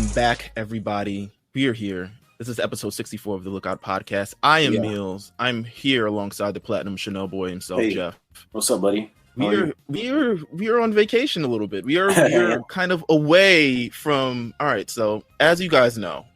Welcome back, everybody. We are here. This is episode 64 of the Lookout Podcast. I am Meelz. I'm here alongside the Platinum Chanel boy himself, Jeff. What's up, buddy? We are on vacation a little bit. We are kind of away from. All right, so as you guys know,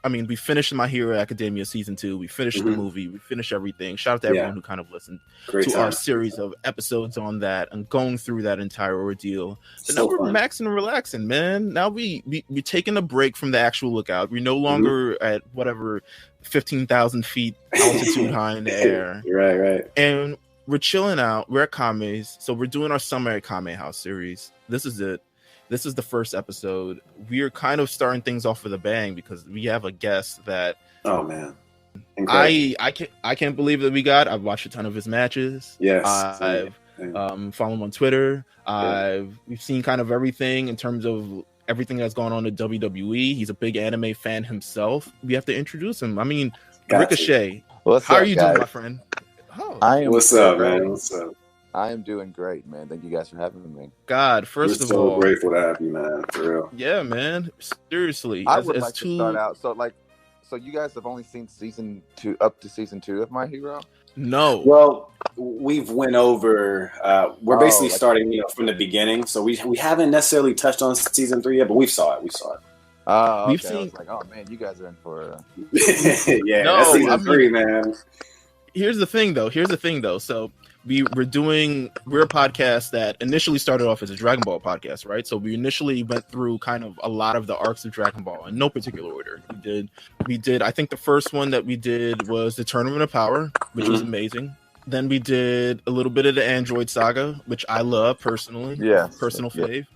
I mean, we finished My Hero Academia season 2. We finished the movie. We finished everything. Shout out to everyone who kind of listened to our series of episodes on that and going through that entire ordeal. But now we're maxing and relaxing, man. Now we're taking a break from the actual lookout. We're no longer at whatever 15,000 feet altitude high in the air. Right. And we're chilling out. We're at Kame's. So we're doing our summer at Kame House series. This is it. This is the first episode. We are kind of starting things off with a bang because we have a guest that. Oh man, I can't believe that we got. I've watched a ton of his matches. Yes, I've followed him on Twitter. We've seen kind of everything in terms of everything that's going on at WWE. He's a big anime fan himself. We have to introduce him. I mean, Ricochet. How are you doing, my friend? What's up, man? What's up? I am doing great, man. Thank you guys for having me. God, first of all, so grateful to have you, man. For real. Yeah, man. Seriously, I would like to start out. So you guys have only seen season 2 up to season 2 of My Hero? No. Well, we've went over. We're basically starting, from the beginning. So we haven't necessarily touched on season 3 yet, but we saw it. Oh, okay. We've seen. I was like, oh man, you guys are in for. Yeah, no, that's season 3, man. Here's the thing, though. So. We're a podcast that initially started off as a Dragon Ball podcast, right? So we initially went through kind of a lot of the arcs of Dragon Ball in no particular order. We did. I think the first one that we did was the Tournament of Power, which was amazing. Then we did a little bit of the Android Saga, which I love personally. Yeah, personal fave.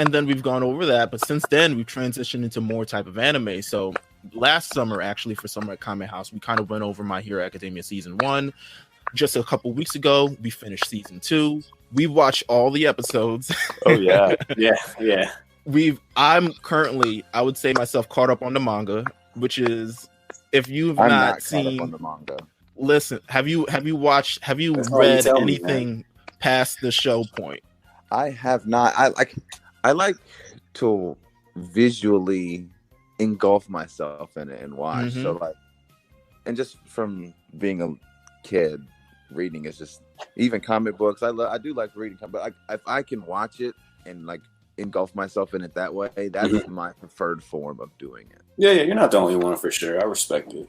And then we've gone over that, but since then we've transitioned into more type of anime. So last summer, actually, for Summer at Kame House, we kind of went over My Hero Academia season 1. Just a couple weeks ago, we finished season 2. We watched all the episodes. Oh yeah, yeah. I'm currently, I would say myself, caught up on the manga, which is if you've not seen caught up on the manga. Listen, have you read anything past the show point? I have not. I like to visually engulf myself in it and watch. Mm-hmm. So and just from being a kid. Reading is just even comic books. I do like reading, but if I can watch it and like engulf myself in it that way, that is my preferred form of doing it. Yeah, you're not the only one for sure. I respect it.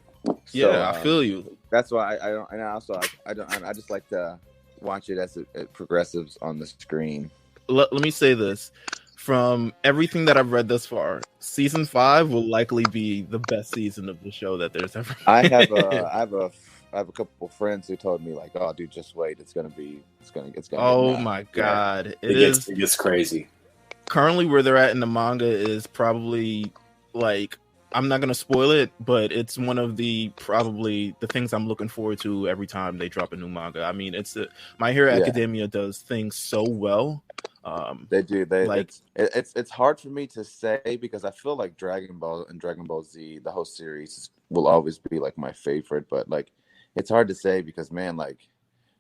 Yeah, I feel you. That's why I don't. And also, I don't. I just like to watch it as it progresses on the screen. Let me say this: from everything that I've read thus far, season 5 will likely be the best season of the show that there's ever been. I have a couple of friends who told me like, "Oh, dude, just wait. It's gonna. Oh my god, it gets crazy. Currently, where they're at in the manga is probably like I'm not gonna spoil it, but it's one of the probably the things I'm looking forward to every time they drop a new manga. I mean, My Hero Academia does things so well. They do. It's hard for me to say because I feel like Dragon Ball and Dragon Ball Z, the whole series, will always be like my favorite, but like. It's hard to say because, man, like,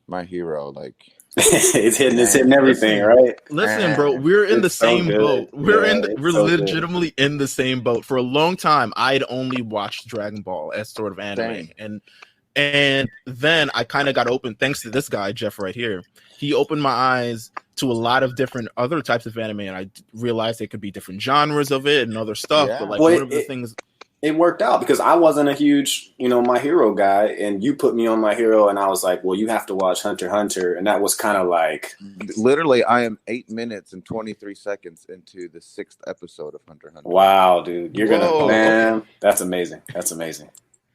My Hero, like... it's hitting everything, right? Listen, bro, we're in the same boat. We're legitimately in the same boat. For a long time, I'd only watched Dragon Ball as sort of anime. And then I kind of got open, thanks to this guy, Jeff, right here. He opened my eyes to a lot of different other types of anime, and I realized there could be different genres of it and other stuff. Yeah. But, like, one of the things... It worked out because I wasn't a huge, My Hero guy, and you put me on My Hero, and I was like, well, you have to watch Hunter x Hunter, and that was kind of like... Literally, I am 8 minutes and 23 seconds into the 6th episode of Hunter x Hunter. Wow, dude. You're going to... Man, that's amazing. That's amazing.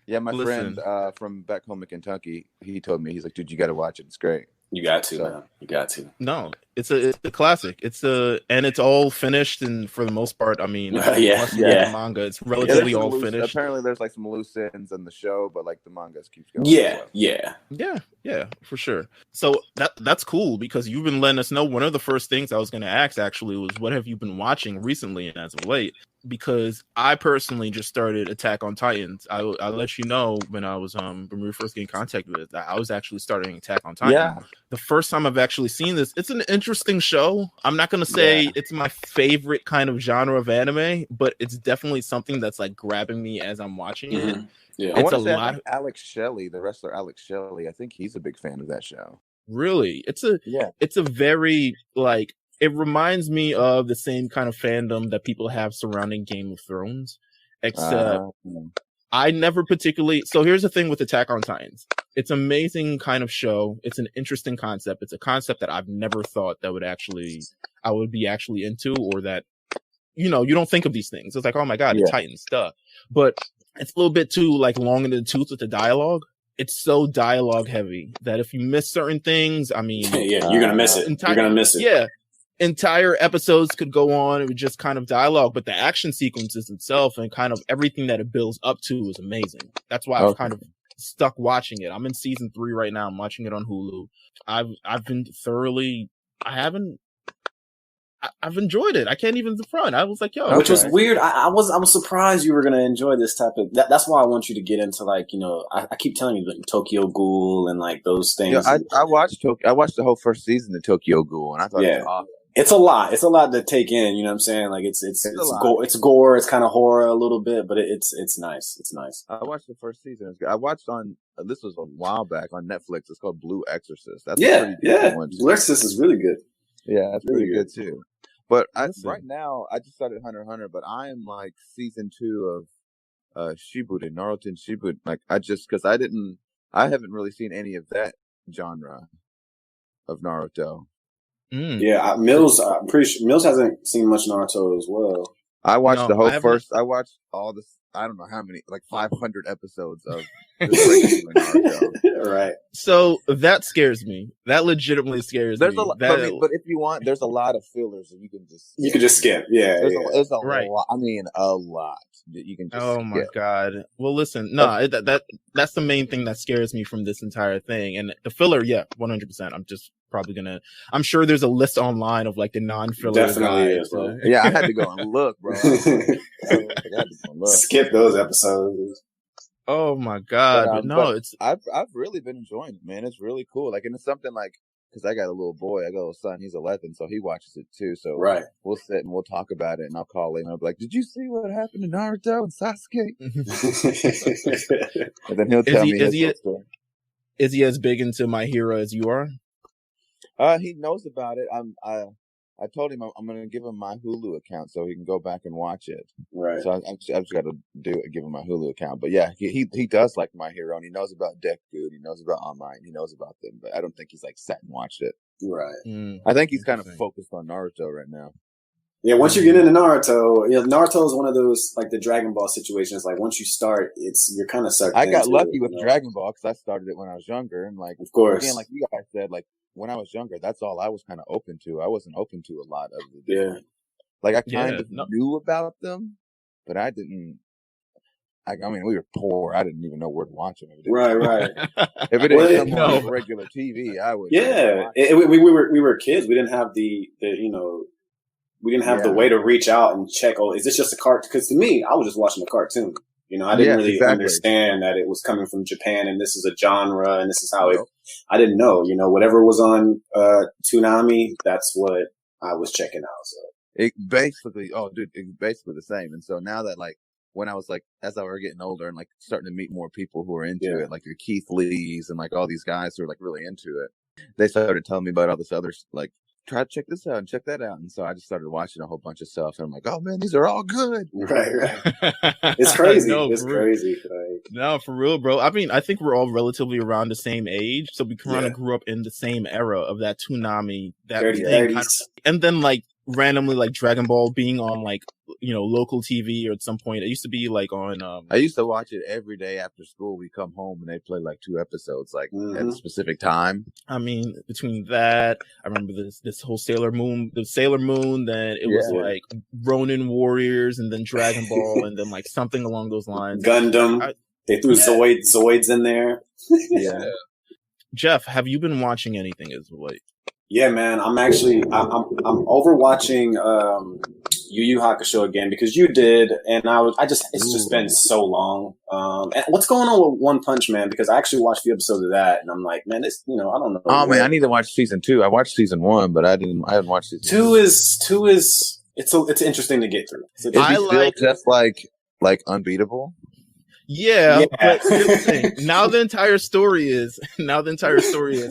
Yeah, my friend from back home in Kentucky, he told me, he's like, dude, you got to watch it. It's great. You got to, man. You got to. No, it's a classic. And it's all finished, and for the most part, I mean, the manga, it's relatively all finished. Apparently, there's like some loose ends in the show, but like the manga keeps going. Yeah, for sure. So that's cool because you've been letting us know. One of the first things I was going to ask actually was, what have you been watching recently and as of late? Because I personally just started Attack on Titans. I'll let you know when I was when we were first getting in contact with it, I was actually starting Attack on Titan. the first time I've actually seen this. It's an interesting show. I'm not gonna say it's my favorite kind of genre of anime, but it's definitely something that's like grabbing me as I'm watching it. Yeah, I It's want a to say lot. Alex Shelley, the wrestler Alex Shelley. I think he's a big fan of that show. Really, it's a very like, it reminds me of the same kind of fandom that people have surrounding Game of Thrones, except I never particularly. So here's the thing with Attack on Titans. It's an amazing kind of show. It's an interesting concept. It's a concept that I've never thought that I would be actually into, or that, you don't think of these things. It's like, oh my God, the Titans stuff. But it's a little bit too like long in the tooth with the dialogue. It's so dialogue heavy that if you miss certain things, I mean, you're gonna miss it. You're gonna miss it. Yeah. Entire episodes could go on with just kind of dialogue, but the action sequences itself and kind of everything that it builds up to is amazing. That's why I've kind of stuck watching it. I'm in season 3 right now. I'm watching it on Hulu. I've been thoroughly. I've enjoyed it. I can't even front. I was like, yo, which was weird. I was surprised you were gonna enjoy this type of. That's why I want you to get into like, I keep telling you like Tokyo Ghoul and like those things. Yeah, I watched the whole first season of Tokyo Ghoul, and I thought it was awesome. It's a lot. It's a lot to take in. You know what I'm saying? Like it's gore. It's kind of horror a little bit, but it's nice. It's nice. I watched the first season. I watched on this was a while back on Netflix. It's called Blue Exorcist. That's Blue Exorcist is really good. Yeah, that's pretty good too. But right now, I just started Hunter x Hunter, but I am like season 2 of Shippuden, Naruto Shippuden. Like because I haven't really seen any of that genre of Naruto. Yeah, Meelz. I'm pretty sure Meelz hasn't seen much Naruto as well. I watched the whole first. I watched all this. I don't know how many, like 500 episodes of this Naruto. Right. So that scares me. That legitimately scares me. There's a lot, but if you want, there's a lot of fillers that you can just. You can just skip. Yeah, there's a lot. I mean, a lot that you can just. Oh my God! Well, listen, that's the main thing that scares me from this entire thing, and the filler. Yeah, 100%. I'm just probably gonna. I'm sure there's a list online of like the non-filler. Definitely is, bro. Yeah, I had to go and look, bro. Skip those episodes. Oh my God! But I've really been enjoying it, man. It's really cool. Like, and it's something like, because I got a little boy, I got a little son. He's 11, so he watches it too. So we'll sit and we'll talk about it, and I'll call him and I'll be like, "Did you see what happened to Naruto and Sasuke?" And then he'll tell me his story. Is he as big into My Hero as you are? He knows about it. I told him I'm going to give him my Hulu account so he can go back and watch it. Right. So I've just got to give him my Hulu account. But yeah, he does like My Hero, and he knows about Deku, he knows about Online, he knows about them. But I don't think he's like sat and watched it. Right. I think he's kind of focused on Naruto right now. Yeah, once you get into Naruto, Naruto is one of those like the Dragon Ball situations. Like once you start, you're kind of sucked. I got lucky with Dragon Ball because I started it when I was younger, and like of course, again, like you guys said, like when I was younger, that's all I was kind of open to. I wasn't open to a lot of the different. Like I kind of knew about them, but I didn't. I mean, we were poor. I didn't even know where to watch them. Right. If it didn't come on regular TV, I would. Yeah, we were kids. We didn't have the we didn't have the way to reach out and check. Oh, is this just a cartoon? Because to me, I was just watching a cartoon. I didn't really understand that it was coming from Japan and this is a genre and this is how it. I didn't know. Whatever was on Toonami, that's what I was checking out. So it's basically the same. And so now that like when I was like as I was getting older and like starting to meet more people who are into it, like the Keith Lees and like all these guys who are like really into it, they started telling me about all this other like. Try to check this out and check that out. And so I just started watching a whole bunch of stuff. And I'm like, oh, man, these are all good. Right. It's crazy. Crazy. No, for real, bro. I mean, I think we're all relatively around the same age. So we kind of grew up in the same era of that Toonami. That 30s. And then, like, randomly, like, Dragon Ball being on, like, local TV or at some point. It used to be, like, on... I used to watch it every day after school. We come home and they play, like, 2 episodes, like, at a specific time. I mean, between that, I remember this whole Sailor Moon, then it was, like, Ronin Warriors, and then Dragon Ball, and then, like, something along those lines. Gundam. They threw Zoids in there. Yeah. Jeff, have you been watching anything as of late? Yeah, man. I'm overwatching Yu Yu Hakusho again because you did, and it's just been so long. And what's going on with One Punch Man? Because I actually watched the episode of that, and I'm like, man, this, I don't know. Oh man, I need to watch season 2. I watched season 1, but I haven't watched season 2. It's interesting to get through. I like just like Unbeatable. Yeah, but here's the thing. Now the entire story is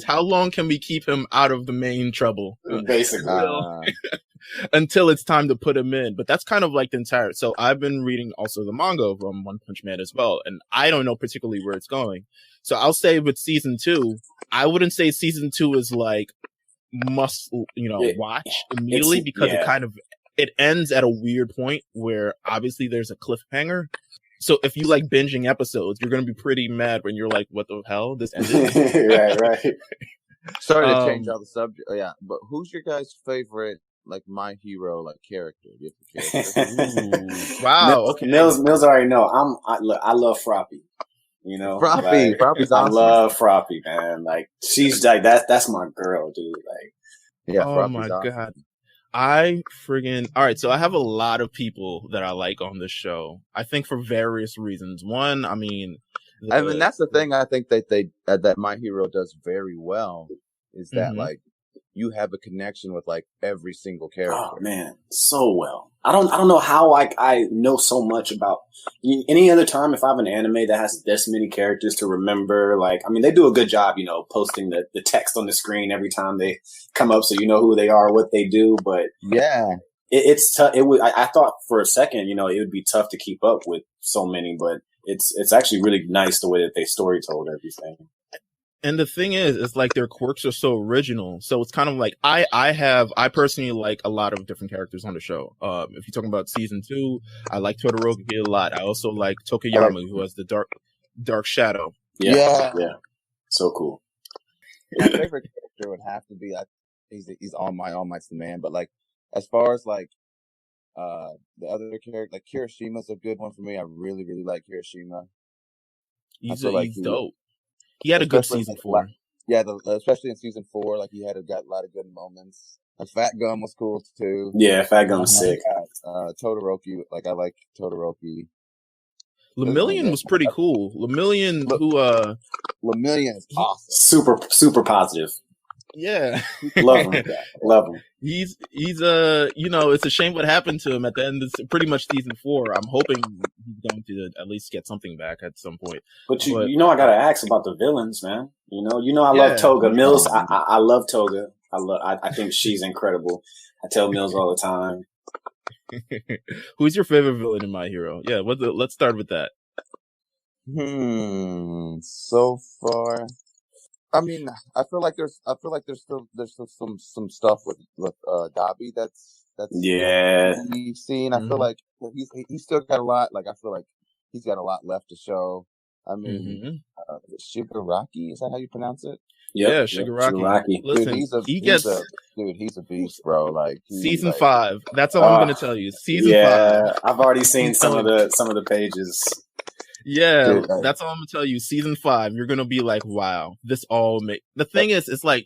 how long can we keep him out of the main trouble? Basically. Until it's time to put him in. But that's kind of like the entire. So I've been reading also the manga from One Punch Man as well, and I don't know particularly where it's going. So I'll say with season 2, I wouldn't say season 2 is like must watch immediately because it ends at a weird point where obviously there's a cliffhanger. So if you like binging episodes, you're going to be pretty mad when you're like, what the hell? This ended? Right. Sorry to change all the subject. Oh, yeah, but who's your guys' favorite, like, My Hero, like, character? Do you have a character? Wow. Okay. Mills already know. I love Froppy. Froppy's awesome. I love Froppy, man. Like, she's like, that's my girl, dude. Like, yeah. Oh Froppy's my awesome. God. All right, so I have a lot of people that I like on this show. I think for various reasons. One, I mean that's the thing I think that My Hero does very well is that like you have a connection with like every single character. Oh man, so well. I don't know how I know so much about any other time. If I have an anime that has this many characters to remember, like, I mean, they do a good job, posting the text on the screen every time they come up, so you know who they are, what they do. But yeah, it's tough. I thought for a second, it would be tough to keep up with so many, but it's actually really nice the way that they story told everything. And the thing is like their quirks are so original. So it's kind of like I personally like a lot of different characters on the show. If you're talking about season 2, I like Todoroki a lot. I also like Tokuyama, who has the dark shadow. Yeah. So cool. My favorite character would have to be he's All Might's the man. But like as far as like the other character, like Kirishima's a good one for me. I really, really like Kirishima. He's dope. He had a good season 4. Yeah, especially in season 4, like he got a lot of good moments. Like Fat Gum was cool too. Yeah, Fat Gum was sick. Todoroki, like I like Todoroki. Lemillion was pretty cool. Lemillion is awesome. Super positive. Yeah. Love him. He's it's a shame what happened to him at the end of pretty much season 4. I'm hoping he's going to at least get something back at some point. But I gotta ask about the villains, man. I love Toga. Mills, I love Toga. I think she's incredible. I tell Mills all the time. Who's your favorite villain in My Hero? Yeah, let's start with that. So far, I mean, I feel like there's still some stuff with Dabi that's we've seen. I feel like he's still got a lot. Like I feel like he's got a lot left to show. I mean, Shigaraki, is that how you pronounce it? Yeah, Shigaraki. Listen, he's a beast, bro. Like season 5. That's all I'm gonna tell you. Season 5. I've already seen some of the pages. Yeah, dude, that's all I'm gonna tell you. Season 5, you're gonna be like, wow, this all make. The thing is, it's like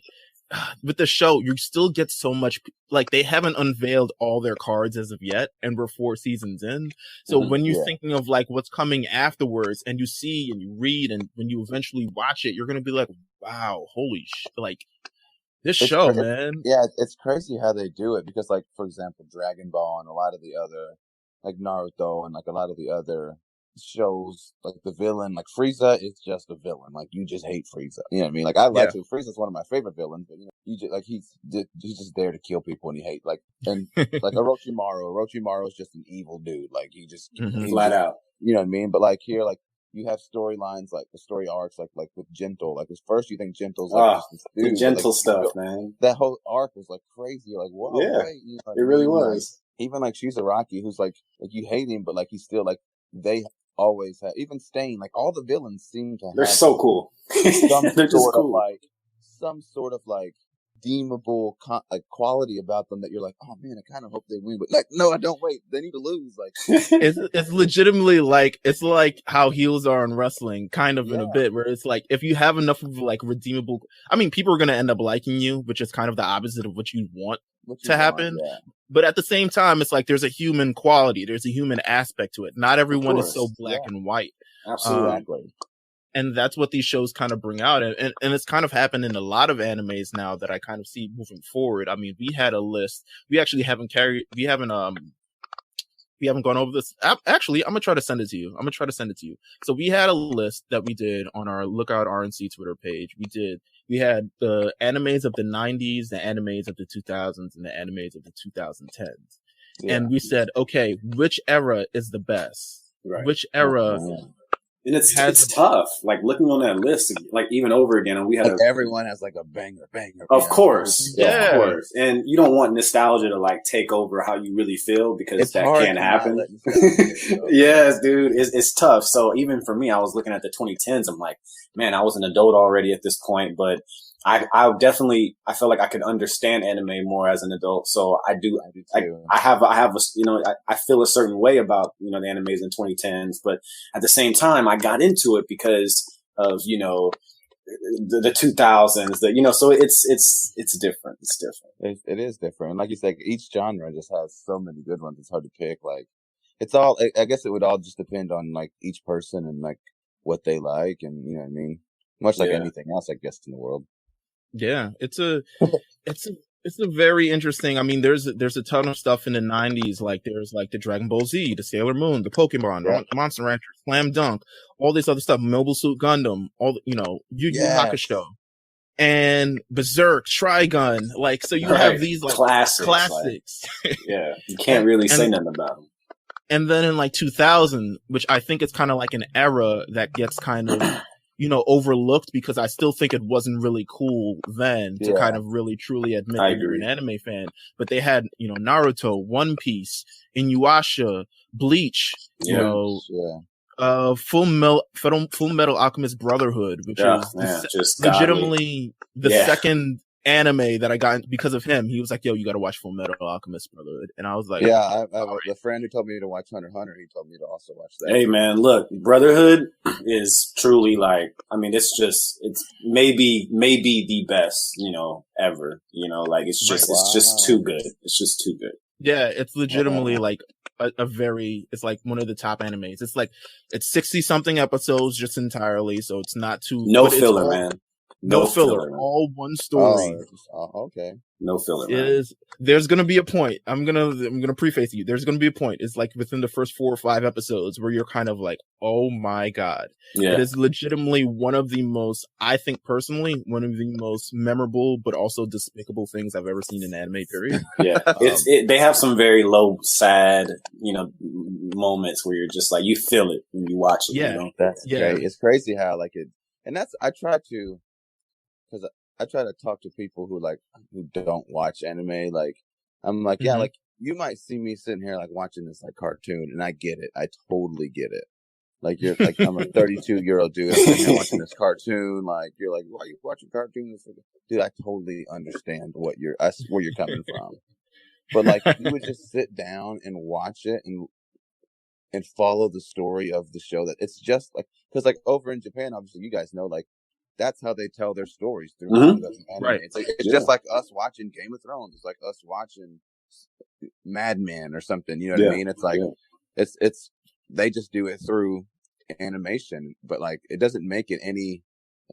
with the show, you still get so much. Like they haven't unveiled all their cards as of yet, and we're 4 seasons in. So when you're thinking of like what's coming afterwards, and you see and you read, and when you eventually watch it, you're gonna be like, wow, holy like this show, man. Yeah, it's crazy how they do it because, like, for example, Dragon Ball and a lot of the other, like Naruto and like a lot of the other shows, like the villain, like Frieza is just a villain. Like you just hate Frieza. You know what I mean? Like I like Frieza's one of my favorite villains, but you just like he's just there to kill people and he hates and like Orochimaru. Orochimaru is just an evil dude. Like he just flat out. You know what I mean? But like here, like you have storylines, like the story arcs, like with Gentle. Like at first you think Gentle's like just this dude, the Gentle like, stuff, man. That whole arc was like crazy. You're like, whoa, wait, you know, it really was. Like, even like Shizaraki, who's like you hate him, but like he's still like they always have, even Stain, like all the villains seem to they're so cool. Some sort of like redeemable quality about them that you're like, oh man, I kind of hope they win, but like, no, I don't. Wait, they need to lose. Like, it's legitimately like it's like how heels are in wrestling, kind of in a bit, where it's like if you have enough of like redeemable, I mean, people are gonna end up liking you, which is kind of the opposite of what you want to happen. Yeah. But at the same time, it's like there's a human quality, there's a human aspect to it. Not everyone is so black and white. Absolutely. And that's what these shows kind of bring out. And it's kind of happened in a lot of animes now that I kind of see moving forward. I mean, we had a list. We actually haven't gone over this. Actually, I'm going to try to send it to you. So we had a list that we did on our Lookout RNC Twitter page. We had the animes of the 90s, the animes of the 2000s, and the animes of the 2010s. Yeah. And we said, okay, which era is the best? Right. Which era... And it's tough, like looking on that list, like even over again. And we had everyone has like a banger. Of course. And you don't want nostalgia to like take over how you really feel because that can't happen. Yes, dude, it's tough. So even for me, I was looking at the 2010s. I'm like, man, I was an adult already at this point, but I feel like I could understand anime more as an adult. So I do. I have I feel a certain way about, the animes in 2010s, but at the same time, I got into it because of, the 2000s, so it's different. It's different. It is different. Like you said, each genre just has so many good ones. It's hard to pick. Like it's all, I guess it would all just depend on like each person and like what they like. And you know what I mean? Much like anything else, I guess, in the world. Yeah, it's a very interesting. I mean, there's a ton of stuff in the 90s. Like there's like the Dragon Ball Z, the Sailor Moon, the Pokemon, Monster Rancher, Slam Dunk, all this other stuff, Mobile Suit Gundam, all Yu Yu Hakusho, and Berserk, Trigun. Like, so you have these like classics. Yeah, you can't really say nothing about them. And then in like 2000, which I think is kind of like an era that gets kind of overlooked because I still think it wasn't really cool then to kind of really truly admit that you're an anime fan. But they had, Naruto, One Piece, Inuyasha, Bleach, Full Metal Alchemist Brotherhood, which is legitimately the second anime that I got because of him. He was like, yo, you gotta watch Full Metal Alchemist Brotherhood. And I was like, I have a friend who told me to watch Hunter x Hunter. He told me to also watch that. Hey man, look, Brotherhood is truly like, I mean, it's maybe the best, ever, like it's just too good. It's just too good. Yeah, it's legitimately like it's like one of the top animes. It's like, it's 60 something episodes just entirely. So it's not too, no filler, man. No filler. All one story. Okay. No filler. Man. There's gonna be a point. I'm gonna preface you. There's gonna be a point. It's like within the first 4 or 5 episodes where you're kind of like, oh my god. Yeah. It is legitimately one of the most, I think personally, one of the most memorable but also despicable things I've ever seen in anime. Period. Yeah. They have some very low, sad, moments where you're just like, you feel it when you watch it. Yeah. That's great. It's crazy how like it, and that's because I try to talk to people who don't watch anime. Like, I'm like, yeah, like you might see me sitting here like watching this like cartoon, and I get it. I totally get it. Like you're like, I'm a 32-year-old dude. I'm sitting here watching this cartoon. Like you're like, why are you watching cartoons? Dude, I totally understand where you're coming from. But like, you would just sit down and watch it and follow the story of the show. That it's just like, because like over in Japan, obviously you guys know, like, that's how they tell their stories through anime. Right. It's just like us watching Game of Thrones. It's like us watching Mad Men or something. You know what I mean? It's like it's they just do it through animation, but like it doesn't make it any.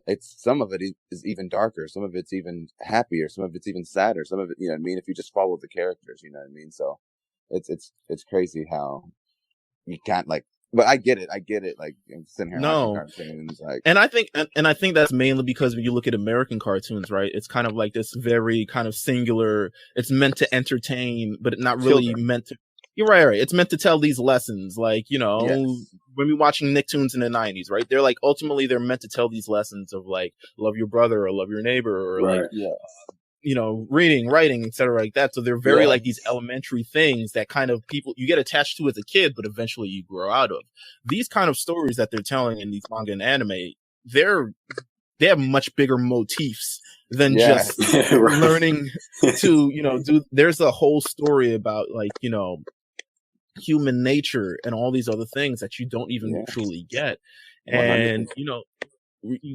It's some of it is even darker. Some of it's even happier. Some of it's even sadder. Some of it, you know what I mean? If you just follow the characters, you know what I mean? So it's crazy how you can't like. But I get it. Like I'm sitting here watching cartoons, like, and I think that's mainly because when you look at American cartoons, right? It's kind of like this very kind of singular. It's meant to entertain, but not really meant to. You're right. It's meant to tell these lessons, like when we're watching Nicktoons in the 90s, right? They're like ultimately they're meant to tell these lessons of like love your brother or love your neighbor or like reading, writing, etc. like that. So they're very like these elementary things that kind of people you get attached to as a kid, but eventually you grow out of. These kind of stories that they're telling in these manga and anime, they have much bigger motifs than just learning to, there's a whole story about like, human nature and all these other things that you don't even truly get. 100%. And,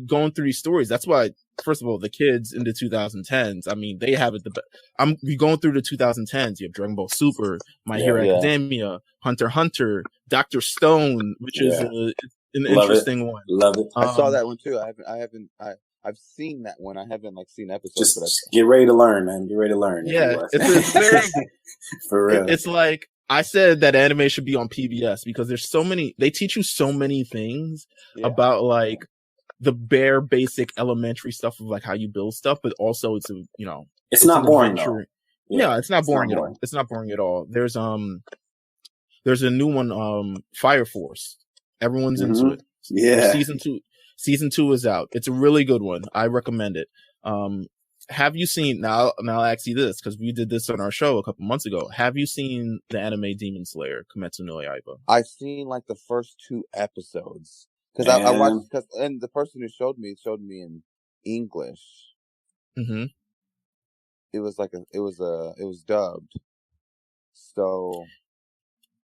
going through these stories, that's why, first of all, the kids in the 2010s, I mean, they have it the best. We going through the 2010s. You have Dragon Ball Super, My Hero Academia, Hunter x Hunter, Dr. Stone, which is an interesting one. Love it. I saw that one too. I've seen that one. I haven't seen episodes. Just get ready to learn, man. Get ready to learn. Yeah, it's very for real. It's like I said that anime should be on PBS because there's so many. They teach you so many things about like the bare basic elementary stuff of like how you build stuff, but also it's not boring though. Yeah, it's not boring at all. It's not boring at all. There's a new one, Fire Force. Everyone's into it. Yeah. Season 2 is out. It's a really good one. I recommend it. Have you seen, now I'll ask you this, because we did this on our show a couple months ago. Have you seen the anime Demon Slayer, Kimetsu no Yaiba? I've seen like the first 2 episodes. Because I watched, and the person who showed me in English. Mm-hmm. It was dubbed. So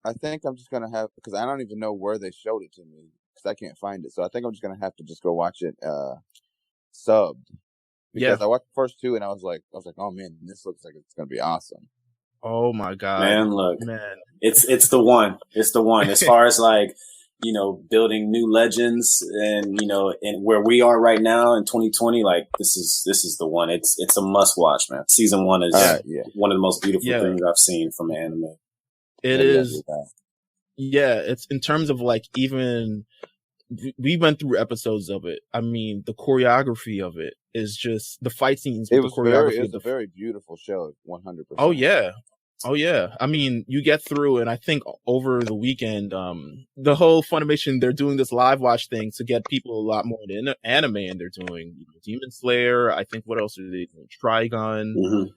I think I'm just gonna have, because I don't even know where they showed it to me because I can't find it. So I think I'm just gonna have to just go watch it subbed. Because I watched the first 2 and I was like, oh man, this looks like it's gonna be awesome. Oh my god, man! It's the one. It's the one. As far as like, building new legends and, and where we are right now in 2020, like this is the one. It's a must watch, man. Season 1 is one of the most beautiful things I've seen from anime. It is. Yeah. It's in terms of like, even we went through episodes of it. I mean, the choreography of it is just the fight scenes. It was a very beautiful show. 100%. Oh yeah. I mean, you get through, and I think over the weekend, the whole Funimation, they're doing this live watch thing to get people a lot more into anime, and they're doing Demon Slayer. I think what else are they doing? Trigun,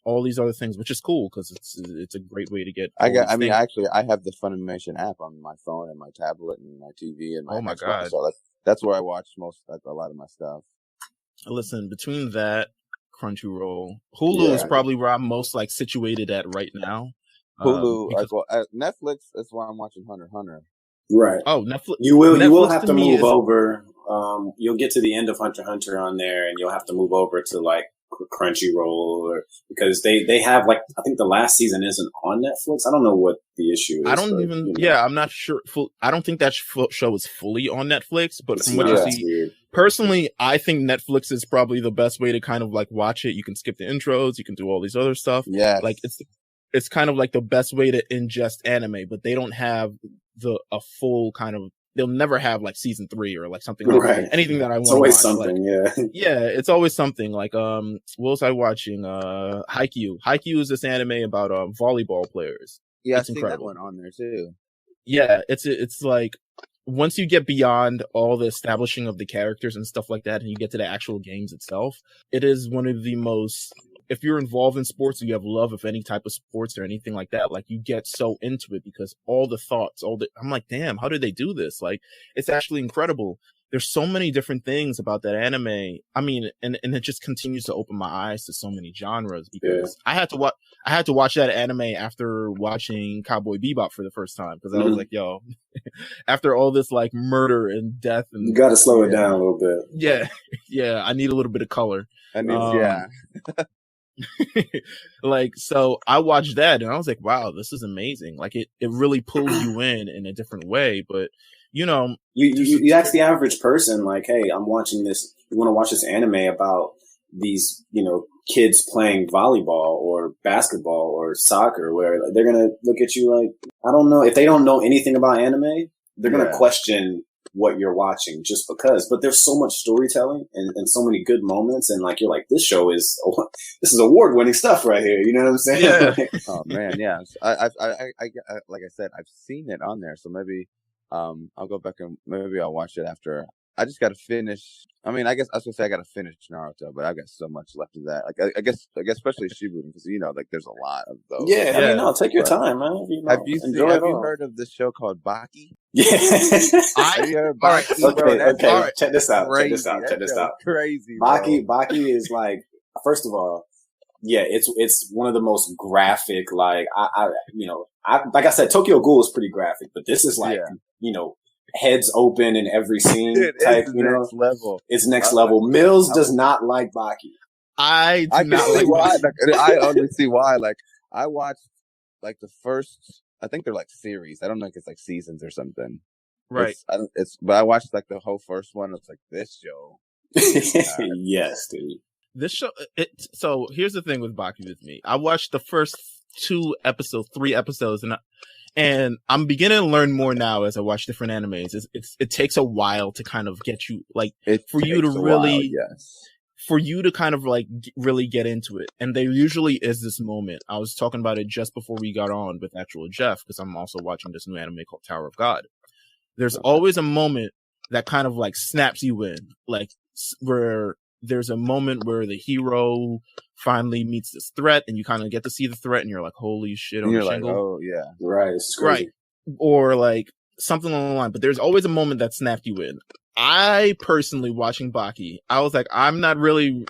all these other things, which is cool because it's a great way to get. I have the Funimation app on my phone and my tablet and my TV and my. Oh my god! So that's where I watch a lot of my stuff. Listen, between that, Crunchyroll, Hulu is probably where I'm most like situated at right now. Hulu, Netflix. That's why I'm watching Hunter x Hunter. Right. Oh, Netflix. You will have to move over. You'll get to the end of Hunter x Hunter on there, and you'll have to move over to like Crunchyroll, because they have like, I think the last season isn't on Netflix. I don't know what the issue is. I'm not sure. I don't think that show is fully on Netflix, but from what you see, personally, I think Netflix is probably the best way to kind of like watch it. You can skip the intros, you can do all these other stuff. Yeah, like it's kind of like the best way to ingest anime, but they don't have a full kind of. They'll never have like season 3 or like something like anything that I want. It's always something, yeah, it's always something. Like what was I watching? Haikyuu. Haikyuu is this anime about volleyball players. Yeah, it's incredible. That one on there too. Yeah, it's like once you get beyond all the establishing of the characters and stuff like that, and you get to the actual games itself, it is one of the most. If you're involved in sports or you have love of any type of sports or anything like that, like you get so into it because all the thoughts, I'm like, damn, how did they do this? Like, it's actually incredible. There's so many different things about that anime. I mean, and it just continues to open my eyes to so many genres because I had to watch that anime after watching Cowboy Bebop for the first time because I was like, yo, after all this like murder and death, and you got to slow it down a little bit. Yeah, I need a little bit of color. Like, so I watched that and I was like, wow, this is amazing. Like it really pulls you in a different way. But you ask the average person, like, hey, I'm watching this, you want to watch this anime about these, kids playing volleyball or basketball or soccer, where they're going to look at you like, I don't know. If they don't know anything about anime, they're going to question what you're watching just because, but there's so much storytelling and so many good moments. And like, you're like, this is award-winning stuff right here. You know what I'm saying? Yeah. Oh man. Yeah. I like I said, I've seen it on there. So maybe, I'll go back and maybe I'll watch it after I just got to finish. I mean, I guess I was gonna say I got to finish Naruto, but I've got so much left of that. Like, I guess especially Shippuden, because like there's a lot of those. Yeah, I mean, no, take your time, man. Have you heard of this show called Baki? Yeah. Have you heard of Baki? Okay. Check this out. Check this out. Crazy. Baki is like, first of all, yeah, it's one of the most graphic. Like like I said, Tokyo Ghoul is pretty graphic, but this is like heads open in every scene type. Next level. It's next level. Meelz does not like Baki. I can see why. I only see why. Like I watched like the first. I think they're like series. I don't know if it's like seasons or something. Right. But I watched like the whole first one. It's like this show. Yes, dude. This show. So here's the thing with Baki with me. I watched the first 3 episodes, and I'm beginning to learn more now as I watch different animes. It takes a while to kind of get you for you to kind of like really get into it. And there usually is this moment. I was talking about it just before we got on with actual Jeff, because I'm also watching this new anime called Tower of God. There's always a moment that kind of like snaps you in, like where there's a moment where the hero finally meets this threat, and you kind of get to see the threat, and you're like, holy shit. And you're like, oh yeah. Right. It's crazy. Right. Or like something along the line, but there's always a moment that snapped you in. I personally, watching Baki, I was like, I'm not really,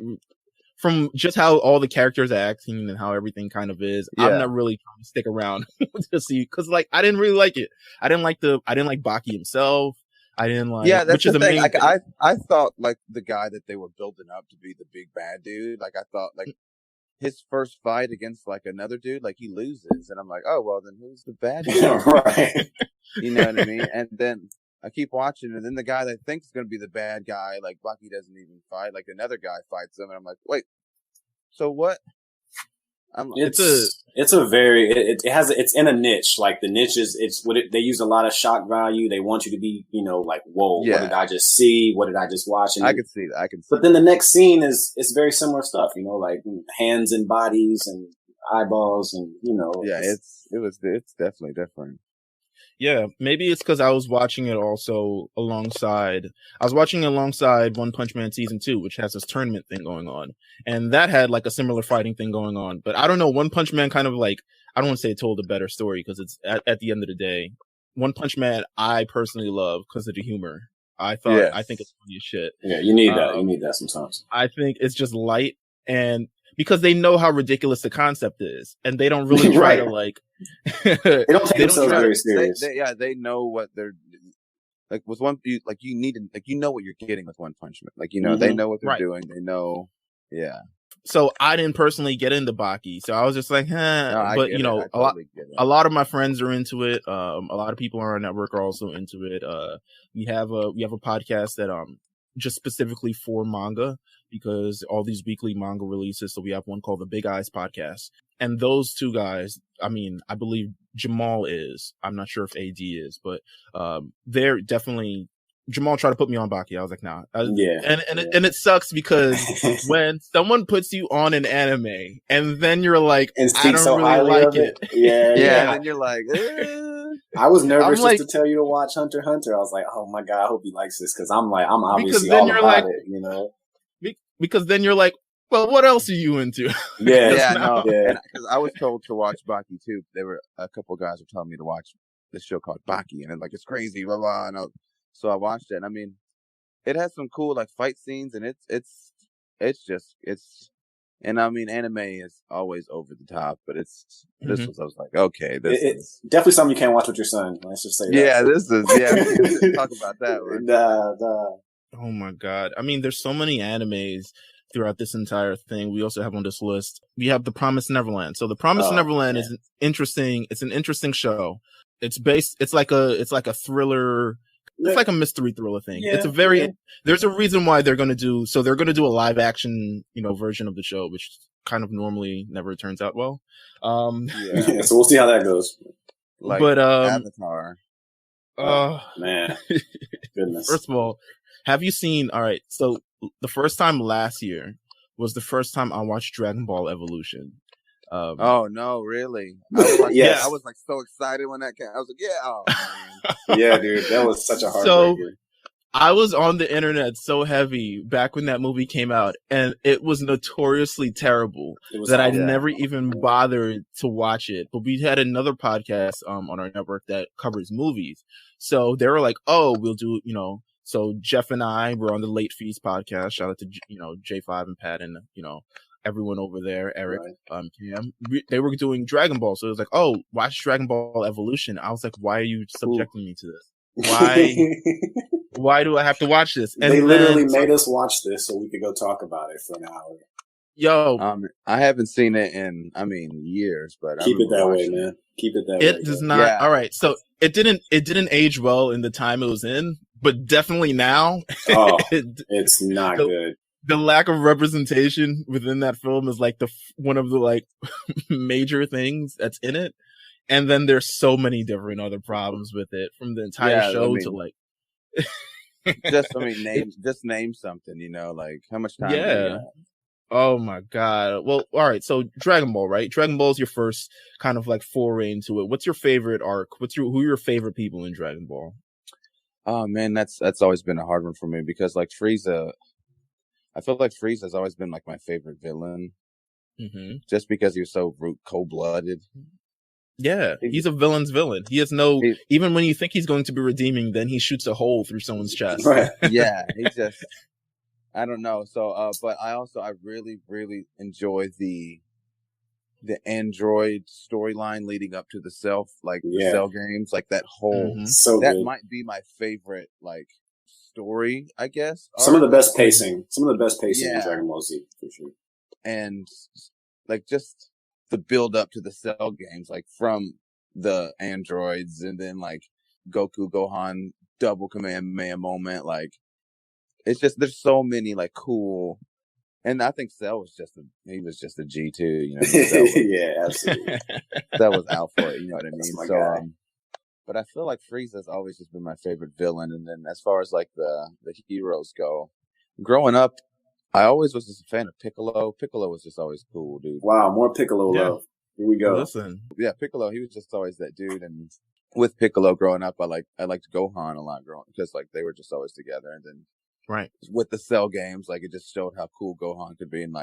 from just how all the characters are acting and how everything kind of is, I'm not really trying to stick around to see, because like I didn't really like it. I didn't like Baki himself. I didn't like. Yeah, that's the thing. Like, I thought like the guy that they were building up to be the big bad dude. Like I thought like his first fight against like another dude, like he loses, and I'm like, oh well, then who's the bad guy? Right. You know what I mean? And then I keep watching, and then the guy that I think is going to be the bad guy, like Baki doesn't even fight. Like another guy fights him, and I'm like, wait, so what? It's in a niche. Like the niche is they use a lot of shock value. They want you to be, like, whoa, what did I just see? What did I just watch? And I can see that. But then the next scene is very similar stuff, like hands and bodies and eyeballs and, Yeah, it's definitely different. Yeah, maybe it's because I was watching it alongside One Punch Man Season 2, which has this tournament thing going on. And that had like a similar fighting thing going on. But I don't know, One Punch Man kind of like, I don't want to say it told a better story, because it's at the end of the day, One Punch Man I personally love because of the humor. I think it's funny as shit. Yeah, you need that. You need that sometimes. I think it's just light, and because they know how ridiculous the concept is, and they don't really try to like. They don't take themselves very serious. They know what they're like with one. You need to know what you're getting with One Punch Man. Like they know what they're doing. They know, yeah. So I didn't personally get into Baki, so I was just like, but a lot of my friends are into it. A lot of people on our network are also into it. We have a podcast that just specifically for manga, because all these weekly manga releases. So we have one called the Big Eyes Podcast, and those two guys, I mean, I believe Jamal is. I'm not sure if AD is, but they're definitely. Jamal tried to put me on Baki. I was like, nah. And it sucks because when someone puts you on an anime and then you're like, and I don't really like it. Yeah. And you're like, I was nervous just to tell you to watch Hunter x Hunter. I was like, oh my God, I hope he likes this, because I'm obviously all about it, Because then you're like, well, what else are you into? Yeah. Because I was told to watch Baki too. There were a couple of guys were telling me to watch this show called Baki, and it's crazy, blah blah. And so I watched it, and I mean, it has some cool like fight scenes, and it's and I mean, anime is always over the top, but this was, I was like, okay, it's definitely something you can't watch with your son. Let's just say that. Yeah, we can talk about that. Right? Oh my God. I mean, there's so many animes throughout this entire thing. We also have on this list, we have The Promised Neverland. So The Promised Neverland is it's an interesting show. It's like a thriller. It's like a mystery thriller thing. Yeah, there's a reason why they're going to do a live action, version of the show, which kind of normally never turns out well. So we'll see how that goes. Avatar. Oh man. Goodness. First of all, have you seen, all right, so the first time last year was the first time I watched Dragon Ball Evolution. Oh no, really? I was like, yes. I was like so excited when that came. I was like, yeah, oh, man. Yeah, dude, that was such a heartbreaker. I was on the internet so heavy back when that movie came out, and it was notoriously terrible that I never even bothered to watch it. But we had another podcast on our network that covers movies. So they were like, oh, we'll do, so Jeff and I were on the Late Fees podcast. Shout out to, J5 and Pat and, everyone over there, Eric, Cam. They were doing Dragon Ball. So it was like, oh, watch Dragon Ball Evolution. I was like, why are you subjecting me to this? Why do I have to watch this? And they literally made us watch this so we could go talk about it for an hour. Yo, I haven't seen it in, years, but keep it that way, man. Keep it that way. It does not. Yeah. All right, so it didn't age well in the time it was in, but definitely now. Oh, it's not good. The lack of representation within that film is like one of the major things that's in it, and then there's so many different other problems with it, from the entire show to name something, how much time? Yeah. Oh my God. Well, all right. So Dragon Ball, right? Dragon Ball is your first kind of foray into it. What's your favorite arc? Who are your favorite people in Dragon Ball? Oh man, that's always been a hard one for me because Frieza, I feel like Frieza's always been my favorite villain. Mm-hmm. Just because he was so cold-blooded. Yeah, he's a villain's villain. He has even when you think he's going to be redeeming, then he shoots a hole through someone's chest. Right. Yeah, he just, I don't know. So, but I really, really enjoy the android storyline leading up to the Cell games, that whole, that good. Might be my favorite, story, I guess. Some of the best pacing in Dragon Ball Z, for sure. And, just the build up to the Cell games, from the androids and then Goku Gohan double Kamehameha moment, it's just there's so many cool, and I think Cell was just a G2, yeah, absolutely. Cell was out for it, you know what I mean? That's my guy. But I feel like Frieza's always just been my favorite villain, and then as far as the heroes go, growing up, I always was just a fan of Piccolo. Piccolo was just always cool, dude. Wow, more Piccolo love. Here we go. Listen. Yeah, Piccolo, he was just always that dude. And with Piccolo growing up, I liked Gohan a lot because they were just always together. And then with the Cell games, it just showed how cool Gohan could be. And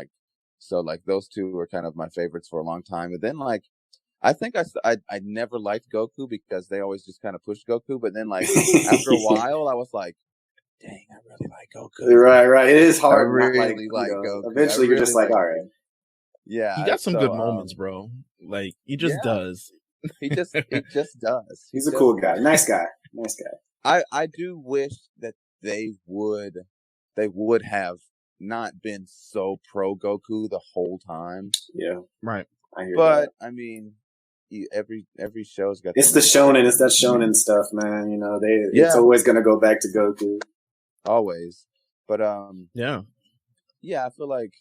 so those two were kind of my favorites for a long time. And then I think I never liked Goku because they always just kind of pushed Goku. But then after a while, I was like, dang, I really like Goku. Right. It is hard. I really like Goku. Eventually, you're just all right. Yeah, he got some good moments, bro. He just does. He just does. He's a cool guy. Nice guy. I do wish that they would have not been so pro Goku the whole time. Yeah, right. I hear but that. I mean, every show's got. It's the shonen. It's that shonen stuff, man. It's always gonna go back to Goku. Always, but yeah. I feel like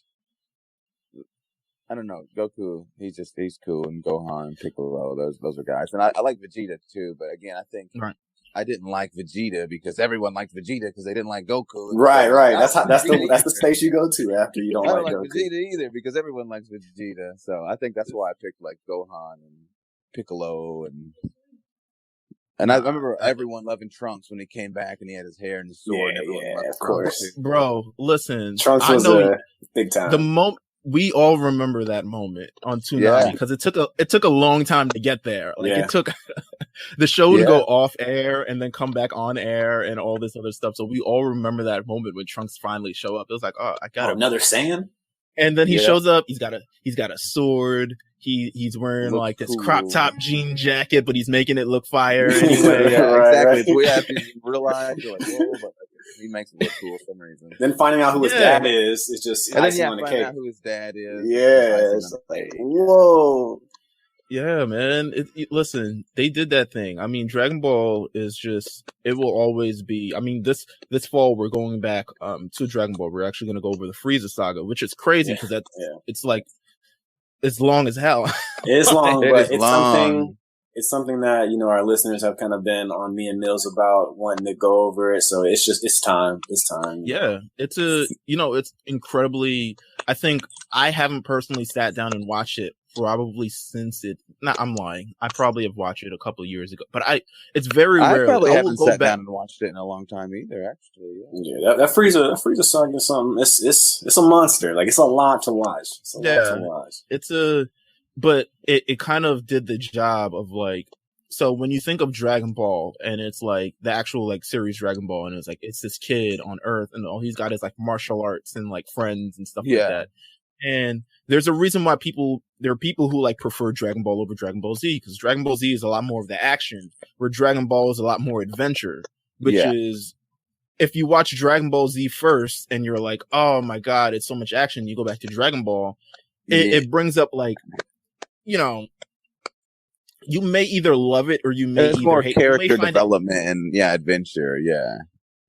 I don't know, Goku. He's cool, and Gohan, Piccolo, those are guys, and I like Vegeta too. But again, I think I didn't like Vegeta because everyone liked Vegeta because they didn't like Goku. Right. That's the space you go to after you don't like Goku. Vegeta either because everyone likes Vegeta. So I think that's why I picked Gohan and Piccolo and I remember everyone loving Trunks when he came back and he had his hair and his sword. Yeah, of course. Bro, listen. Trunks was big time. The moment we all remember that moment on Toonami because it took a long time to get there. It took the show to go off air and then come back on air and all this other stuff. So we all remember that moment when Trunks finally show up. It was like, oh, I got another Saiyan. And then he shows up. He's got a sword. He's wearing this crop top jean jacket, but he's making it look fire anyway. Exactly. We have to realize but he makes it look cool for some reason. Then finding out who his dad is just icing on the cake. Out who his dad is. Yeah, it's whoa. Yeah, man. Listen, they did that thing. I mean, Dragon Ball is it will always be. I mean, this fall we're going back to Dragon Ball. We're actually going to go over the Frieza saga, which is crazy because it's long as hell. It is long, but it's long. It's something that, our listeners have kind of been on me and Meelz about wanting to go over it. So it's time. It's time. Yeah. It's incredibly, I think I haven't personally sat down and watched it probably since it. Nah, I'm lying. I probably have watched it a couple of years ago, but it's very rare. I probably I haven't go sat back down and watched it in a long time either. Actually, yeah, that Frieza saga is something. It's a monster. Like, it's a lot to watch. It's a lot to watch. But it kind of did the job of like. So when you think of Dragon Ball and it's like the actual like series Dragon Ball and it's like it's this kid on Earth and all he's got is like martial arts and like friends and stuff like that. And there's a reason why there are people who like prefer Dragon Ball over Dragon Ball Z, because Dragon Ball Z is a lot more of the action, where Dragon Ball is a lot more adventure, which is, if you watch Dragon Ball Z first and you're like, oh my God, it's so much action. You go back to Dragon Ball. It brings up like, you know, you may either love it or you may it's either more hate character development and adventure.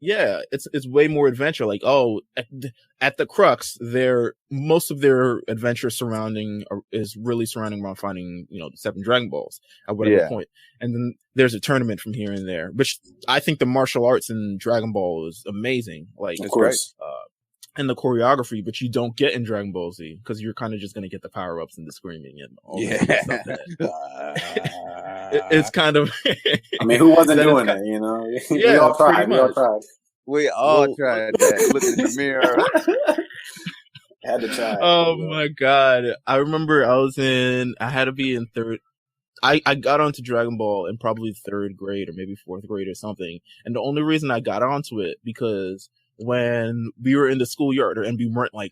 Yeah, it's way more adventure. Like, at the crux, most of their adventure is really surrounding around finding, you know, the 7 Dragon Balls at whatever point. And then there's a tournament from here and there, which I think the martial arts in Dragon Ball is amazing. Like, of course. And the choreography, but you don't get in Dragon Ball Z because you're kind of just going to get the power ups and the screaming and all that stuff. It's kind of. I mean, who wasn't doing it? You know, yeah, we all tried. We all tried that. Look in the mirror. Had to try. Oh my God! I remember I had to be in third. I got onto Dragon Ball in probably 3rd grade or maybe 4th grade or something, and the only reason I got onto it because when we were in the schoolyard and we weren't like,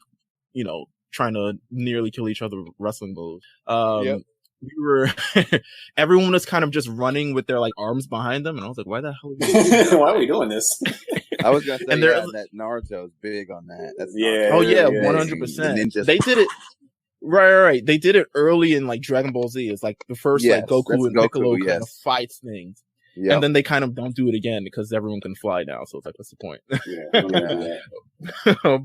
you know, trying to nearly kill each other with wrestling moves. We were, everyone was kind of just running with their like arms behind them. And I was like, why the hell? Why are we doing this? I was going to say, that Naruto is big on that. That's Oh yeah, 100%. They did it. Right. They did it early in like Dragon Ball Z. It's like the first like Goku and Piccolo kind of fights things. Yep. And then they kind of don't do it again because everyone can fly now. So it's like, what's the point?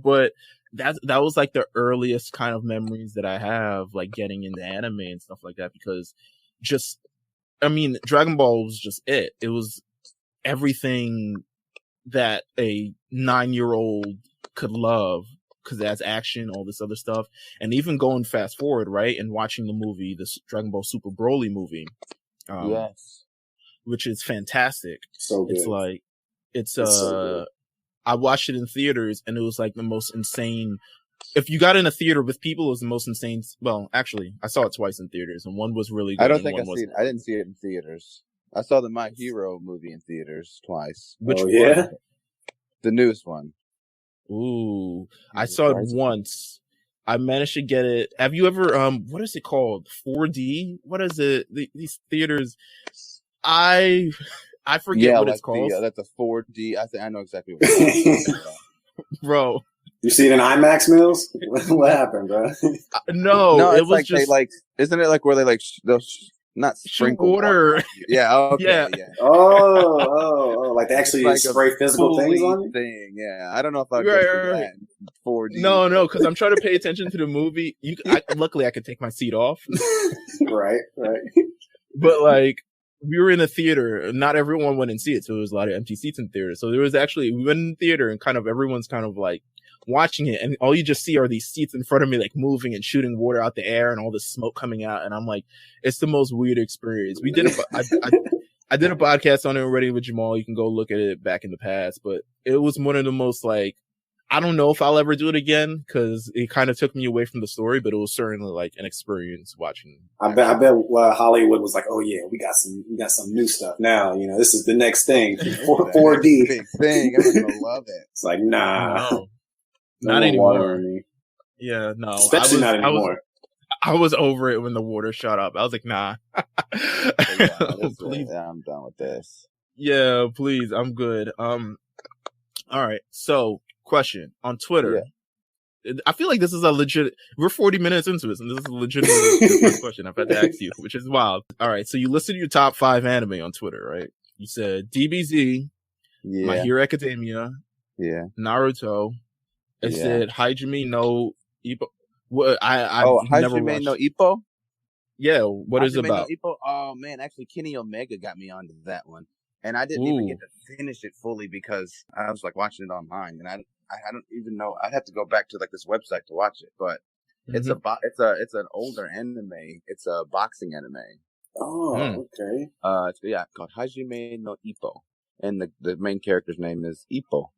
But that was like the earliest kind of memories that I have, like getting into anime and stuff like that, because Dragon Ball was just it. It was everything that a 9-year-old could love, because it has action, all this other stuff. And even going fast forward, right, and watching the movie, this Dragon Ball Super Broly movie. Which is fantastic. So good. It's so good. I watched it in theaters and it was like the most insane. If you got in a theater with people, it was the most insane. Well, actually, I saw it twice in theaters and one was really good. I didn't see it in theaters. I saw the My Hero movie in theaters twice. Which one? Yeah? The newest one. Ooh, I saw it once. I managed to get it. Have you ever, what is it called? 4D? What is it? These theaters. I forget what it's called. That's a 4D. I know exactly what it's called. Bro. You see it in IMAX, Meelz? What happened, bro? No, it was like just... they like, isn't it like where they like, they'll not sprinkle water. Yeah, okay, yeah. Oh, like they actually like spray physical things on you? Thing, yeah. I don't know if I'd go through that in 4D. No, because I'm trying to pay attention to the movie. Luckily, I could take my seat off. Right. But like, we were in a theater. Not everyone went and see it, so there was a lot of empty seats in theater. So we went in the theater and kind of everyone's kind of like watching it, and all you just see are these seats in front of me like moving and shooting water out the air and all this smoke coming out, and I'm like, it's the most weird experience. We did I did a podcast on it already with Jamal. You can go look at it back in the past, but it was one of the most like, I don't know if I'll ever do it again because it kind of took me away from the story, but it was certainly like an experience watching. I bet Hollywood was like, oh yeah, we got some new stuff now. You know, this is the next thing. 4D big thing. Everyone's gonna love it. It's like, nah, no, not anymore. Yeah, no, especially not anymore. I was over it when the water shot up. I was like, nah. Please. Yeah, I'm done with this. Yeah, please, I'm good. All right, so. Question on Twitter. Yeah. I feel like this is a legit. We're 40 minutes into this, and this is a legitimate question I've had to ask you, which is wild. All right, so you listed your top 5 anime on Twitter, right? You said DBZ, My Hero Academia, Naruto. It said Hajime no Ippo. What Hajime never no Ippo. Yeah, what is it about? No Ippo? Oh man, actually, Kenny Omega got me onto that one. And I didn't even get to finish it fully because I was like watching it online, and I don't even know. I'd have to go back to like this website to watch it. But It's it's an older anime. It's a boxing anime. Oh, okay. It's called Hajime no Ippo, and the main character's name is Ippo,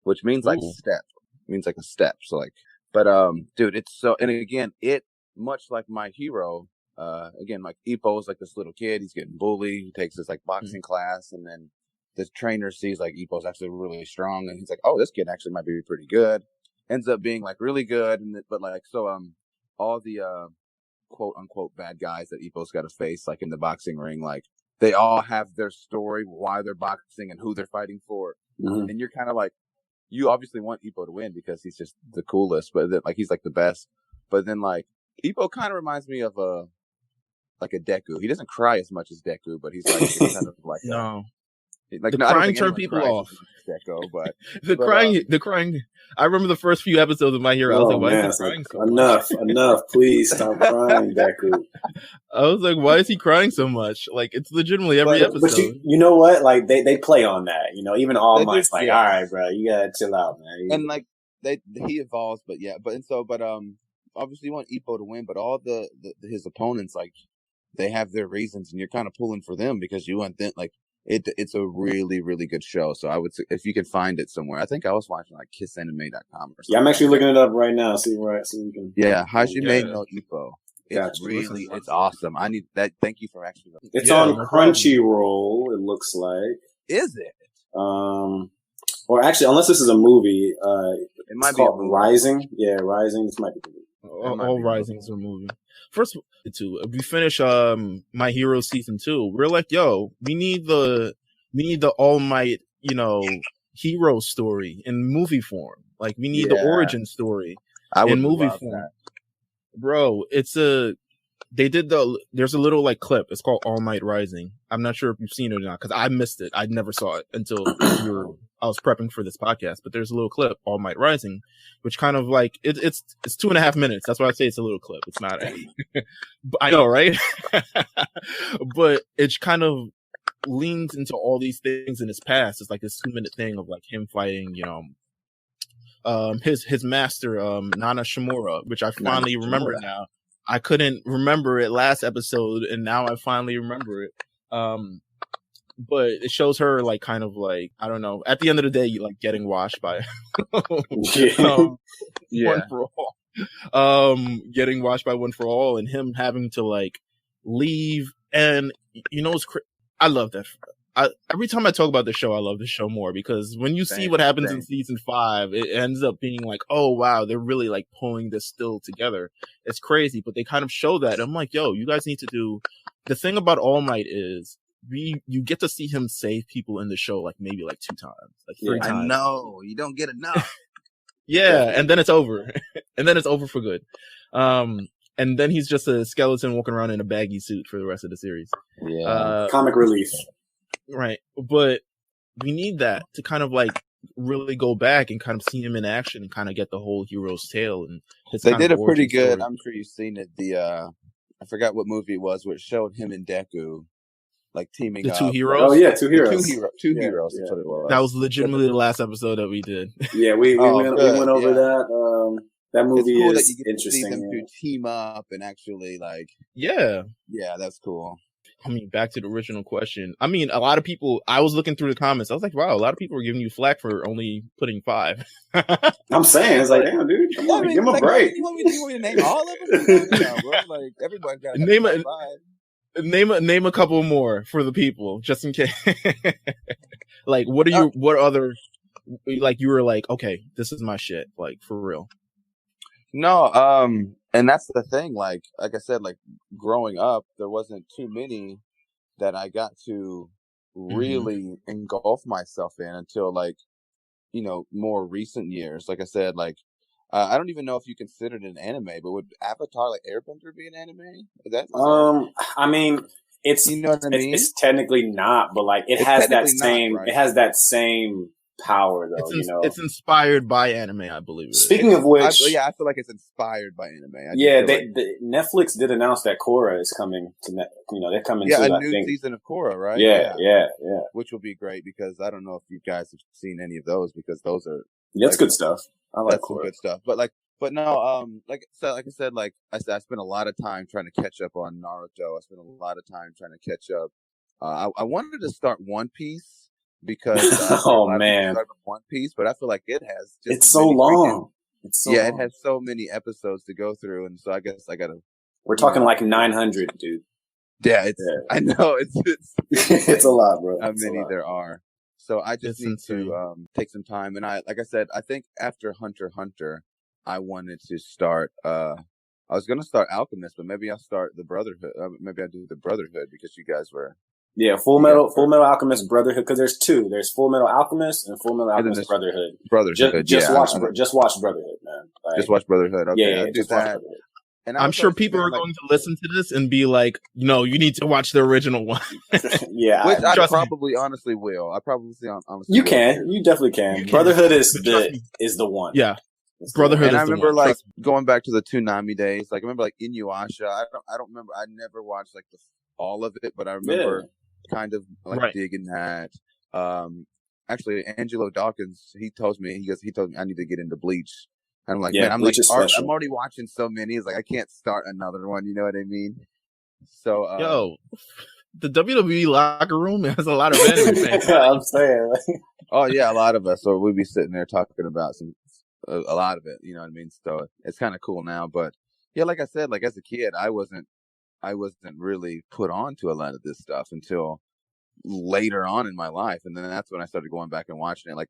which means like step. It means like a step. So like, but dude, it's so. And again, it much like My Hero. Again, like Ippo's like this little kid. He's getting bullied. He takes this like boxing class, and then the trainer sees like Ippo's actually really strong, and he's like, "Oh, this kid actually might be pretty good." Ends up being like really good, but like so all the quote unquote bad guys that Ippo's got to face like in the boxing ring, like they all have their story, why they're boxing and who they're fighting for, and you're kind of like, you obviously want Ippo to win because he's just the coolest, but then, like he's like the best, but then like Ippo kind of reminds me of a Deku. He doesn't cry as much as Deku, but he's like kind of like no. Like, the crying turned people off. Deco, but the crying. I remember the first few episodes of My Hero. I was like, "Why is he crying so much? Enough! Please stop crying, Deku." I was like, "Why is he crying so much?" Like, it's legitimately every episode. But you know what? Like, they play on that. You know, even All Might's like, "All right, bro, you gotta chill out, man." And like he evolves, but obviously you want Ippo to win, but all his opponents, like, they have their reasons, and you're kind of pulling for them because you want them like. It's a really, really good show. So I would say if you can find it somewhere. I think I was watching like kissanime.com or something. Yeah, I'm actually looking it up right now. See we can. Yeah, Hajime no Ippo. It's awesome. I need that. Thank you for actually. It's on Crunchyroll. It looks like. Is it? Or actually, unless this is a movie, it might be called Rising. Yeah, Rising. This might be. All Risings are movie. First, we finish My Hero season 2. We're like, yo, we need the All Might, hero story in movie form. Like, we need the origin story in movie form. That. Bro, there's a little like clip. It's called All Might Rising. I'm not sure if you've seen it or not because I missed it. I never saw it until I was prepping for this podcast. But there's a little clip, All Might Rising, which kind of like it's 2.5 minutes. That's why I say it's a little clip. It's not. I know, right? But it kind of leans into all these things in his past. It's like this 2-minute thing of like him fighting, his master, Nana Shimura, which I finally remember now. I couldn't remember it last episode, and now I finally remember it. But it shows her like kind of like, I don't know, at the end of the day, like getting washed by One for All. Getting washed by One for All, and him having to like leave. And I love that. Every time I talk about the show, I love the show more because when you see what happens in season 5, it ends up being like, oh wow, they're really like pulling this still together. It's crazy, but they kind of show that. I'm like, yo, you guys need to do. The thing about All Might is you get to see him save people in the show like maybe like 2 times, like 3 times. I know you don't get enough. Yeah, and then it's over, and then it's over for good. And then he's just a skeleton walking around in a baggy suit for the rest of the series. Yeah, comic relief. Right, but we need that to kind of like really go back and kind of see him in action and kind of get the whole hero's tale. And they did a pretty good. I'm sure you've seen it. I forgot what movie it was, where it showed him and Deku like teaming up. The 2 heroes. Oh yeah, 2 heroes. Two heroes. That's what it was. That was legitimately the last episode that we did. Yeah, we went over that. That movie it's cool is that you get interesting. To see them to team up and actually like. Yeah, that's cool. I mean, back to the original question. I mean, a lot of people, I was looking through the comments. I was like, wow, a lot of people are giving you flack for only putting 5. I'm saying, it's like, damn, dude, come on, give him a break. You want me to name all of them? No, bro. Like, everybody's got to name a couple more for the people, just in case. Like, what other, like, you were like, okay, this is my shit, like, for real. No, and that's the thing, like I said, like growing up, there wasn't too many that I got to really engulf myself in until like, more recent years. Like I said, like, I don't even know if you consider it an anime, but would Avatar like Airbender be an anime? I mean, it's, you know what I mean? It's technically not, but like it has that same, right? It has that same power though, It's inspired by anime, I believe. Speaking of which, I feel like it's inspired by anime. Netflix did announce that Korra is coming to they're coming to a new season of Korra, right? Yeah. Which will be great because I don't know if you guys have seen any of those because those are that's good stuff. I like Korra. Some good stuff, but But no, like I said, I spent a lot of time trying to catch up on Naruto. I spent a lot of time trying to catch up. I wanted to start One Piece because oh man, One Piece, but I feel like it has just it's so long. It has so many episodes to go through, and so I guess I gotta. We're talking like 900, dude. Yeah, I know it's it's a lot, bro. How many there are? So I just need to take some time, and like I said, I think after Hunter x Hunter, I wanted to start. I was gonna start Alchemist, but maybe I'll start the Brotherhood. Maybe I'll do the Brotherhood because you guys were. Yeah, Full Metal Alchemist Brotherhood, because there's two. There's Full Metal Alchemist and Full Metal Alchemist Brotherhood. Just watch Brotherhood, man. Like, just watch Brotherhood. Okay, yeah, just watch Brotherhood. And I'm sure people are going to listen to this and be like, no, you need to watch the original one. Yeah. Which I probably honestly will. I probably honestly You can. You definitely can. Brotherhood is the one. Yeah. Brotherhood and is I remember the one. Going back to the Toonami days. Like I remember Inuyasha. I don't remember. I never watched all of it, but I remember kind of digging that. Actually, Angelo Dawkins, he told me I need to get into Bleach. And I'm like, man, I'm already watching so many. It's like I can't start another one. You know what I mean? So, the WWE locker room has a lot of anime fans. I'm saying. Oh yeah, a lot of us. So we'd be sitting there talking about a lot of it. You know what I mean? So it's kind of cool now. But yeah, like I said, like as a kid, I wasn't really put on to a lot of this stuff until later on in my life, and then that's when I started going back and watching it. Like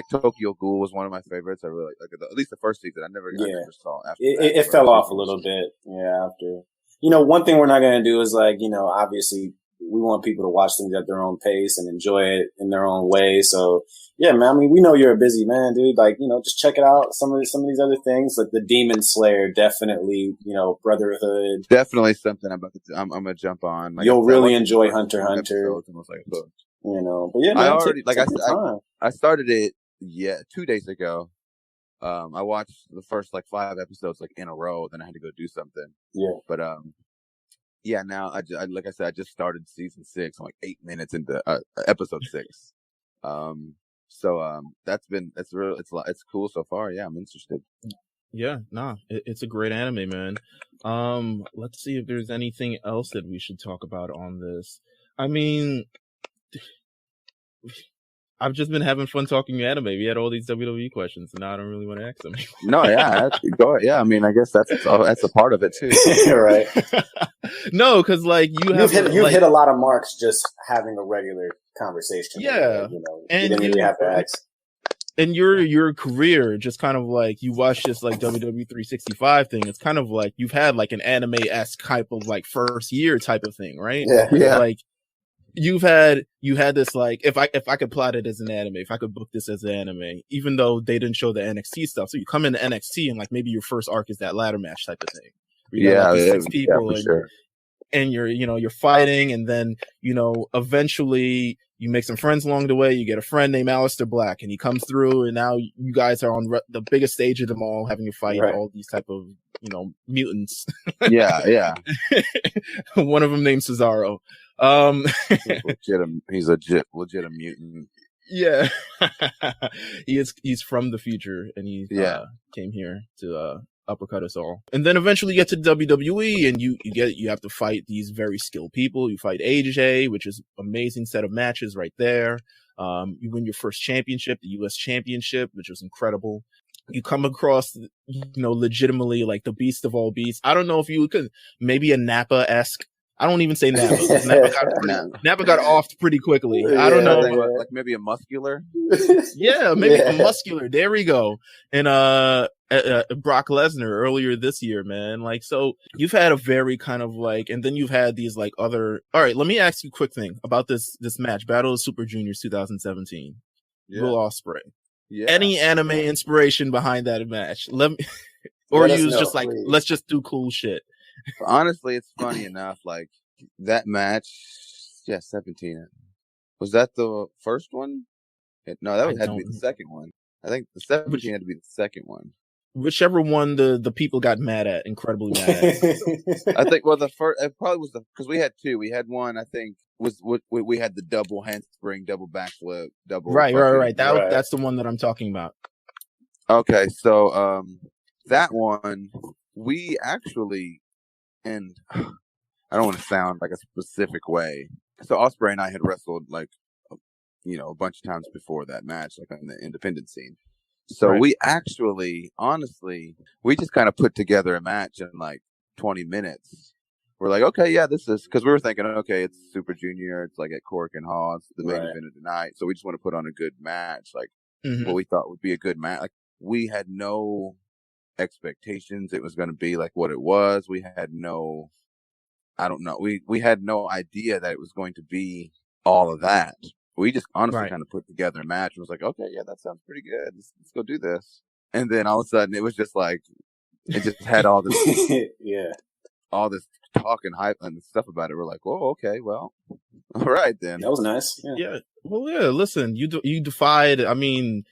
Tokyo Ghoul was one of my favorites. I really like at least the first season. I never saw after it fell off a little bit. Yeah, after one thing we're not gonna do is obviously we want people to watch things at their own pace and enjoy it in their own way. So yeah, man. I mean, we know you're a busy man, dude. Just check it out. Some of these other things, like the Demon Slayer, definitely. Brotherhood, definitely something I'm gonna jump on. You'll really enjoy Hunter x Hunter. But yeah, man, I started it 2 days ago. I watched the first 5 episodes in a row. Then I had to go do something. Yeah, but now like I said, I just started season 6. I'm 8 minutes into episode 6. It's cool so far. Yeah, I'm interested. Yeah, it's a great anime, man. Let's see if there's anything else that we should talk about on this. I mean, I've just been having fun talking anime. We had all these WWE questions, and now I don't really want to ask them. No, yeah, go ahead. Yeah, I mean, I guess that's a part of it too. Right? No, because you've hit a lot of marks just having a regular conversation. Yeah, you didn't really have to ask. And your career, just kind of you watch this WWE 365 thing. It's kind of you've had an anime-esque type of first year type of thing, right? Yeah. You had this if I could plot it as an anime, if I could book this as an anime, even though they didn't show the NXT stuff, so you come into NXT and maybe your first arc is that ladder match type of thing. Yeah, 6 people, for sure. And you're fighting, and then eventually you make some friends along the way. You get a friend named Aleister Black, and he comes through, and now you guys are on the biggest stage of them all, having to fight all these type of mutants. Yeah. One of them named Cesaro. He's a legit mutant. Yeah. He's from the future, and he came here to uppercut us all. And then eventually you get to WWE, and you have to fight these very skilled people. You fight AJ, which is amazing set of matches right there. You win your first championship, the US Championship, which was incredible. You come across, legitimately the beast of all beasts. I don't know if you could, maybe a Nappa-esque. I don't even say Nappa. Nappa got offed pretty quickly. I don't know. Maybe a muscular. Yeah, maybe a muscular. There we go. And Brock Lesnar earlier this year, man. So you've had a very kind of and then you've had these other. All right, let me ask you a quick thing about this match, Battle of Super Juniors 2017. Will Ospreay. Yeah. Any anime inspiration behind that match? Let's just do cool shit. Honestly, it's funny enough. That match, 17. Was that the first one? No, that had to be the second one. I think the 17 had to be the second one. Whichever one the people got mad at, incredibly mad at. I think. Well, the first it probably was because we had 2. We had one. I think we had the double handspring, double backflip, double. Right. That's the one that I'm talking about. Okay, so that one, we actually, and I don't want to sound like a specific way. So Ospreay and I had wrestled like, a bunch of times before that match, like on the independent scene. So we actually, honestly, we just kind of put together a match in like 20 minutes. We're like, okay, yeah, this is, because we were thinking, okay, it's Super Junior, it's like at Cork and Hall, it's the main event of the night. So we just want to put on a good match, like what we thought would be a good match. Like we had no expectations it was going to be like what it was. We had no, I don't know, we had no idea that it was going to be all of that. We just honestly kind of put together a match and was like, okay, yeah, that sounds pretty good. Let's go do this. And then all of a sudden it was just like, it just had all this, all this talk and hype and stuff about it. We're like, whoa, okay, well, all right then. That was nice. Yeah. Well, yeah, listen, you defied, I mean,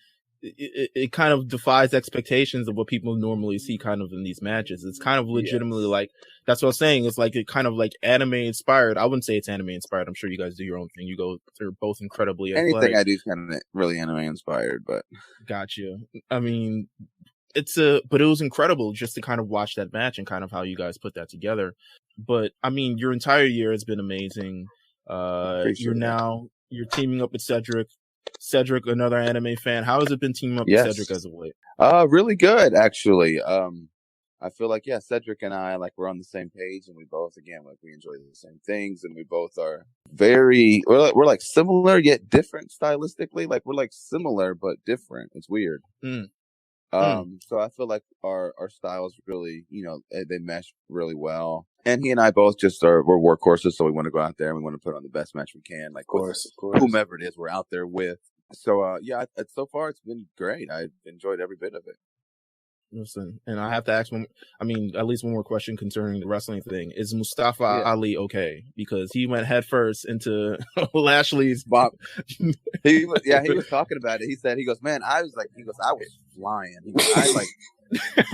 it kind of defies expectations of what people normally see kind of in these matches. It's kind of legitimately like, that's what I was saying. It's like, it kind of like anime inspired. I wouldn't say it's anime inspired. I'm sure you guys do your own thing. They're both incredibly athletic. Anything I do is kind of really anime inspired, but. Gotcha. I mean, but it was incredible just to kind of watch that match and kind of how you guys put that together. But I mean, your entire year has been amazing. You're teaming up with Cedric. Cedric, another anime fan. How has it been teaming up with Cedric as of late? Really good, actually. I feel like, Cedric and I, like, we're on the same page, and we both, again, like, we enjoy the same things, and we both are we're like similar yet different stylistically. Like, we're like similar but different. It's weird. So I feel like our styles really, they mesh really well. And he and I both we're workhorses, so we want to go out there and we want to put on the best match we can. Like, of course. Whomever it is we're out there with. So, so far it's been great. I've enjoyed every bit of it. Listen, and I have to ask at least one more question concerning the wrestling thing. Is Mustafa Ali okay? Because he went headfirst into Lashley's Bob. He was talking about it. He goes, man, I was flying. He goes, I like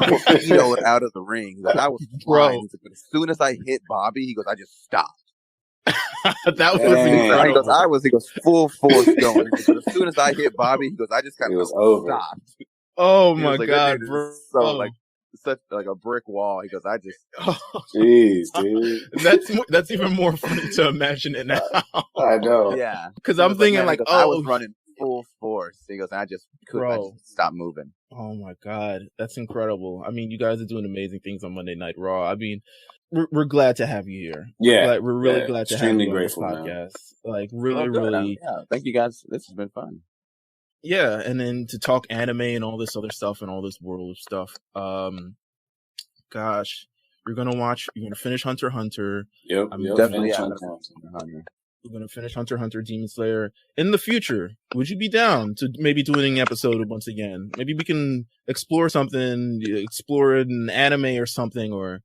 torpedoed out of the ring. Like, I was flying. But as soon as I hit Bobby, he goes, I just stopped. That was incredible. He goes, full force going. He goes, as soon as I hit Bobby, he goes, I just kind of stopped. Oh my God, bro! So like such like a brick wall. He goes, I just. Jeez, dude. That's even more funny to imagine it now. I know. Yeah, because I'm thinking like, I was running full force. He goes, I just couldn't stop moving. Oh my God, that's incredible. I mean, you guys are doing amazing things on Monday Night Raw. I mean, we're glad to have you here. Yeah, we're really glad to have you on this grateful, podcast. Man. Like, really. Thank you guys. This has been fun. Yeah, and then to talk anime and all this other stuff and all this world of stuff. Gosh, you're gonna finish Hunter x Hunter. Yep, definitely. We're gonna finish Hunter x Hunter Demon Slayer. In the future, would you be down to maybe doing an episode once again? Maybe we can explore an anime or something, or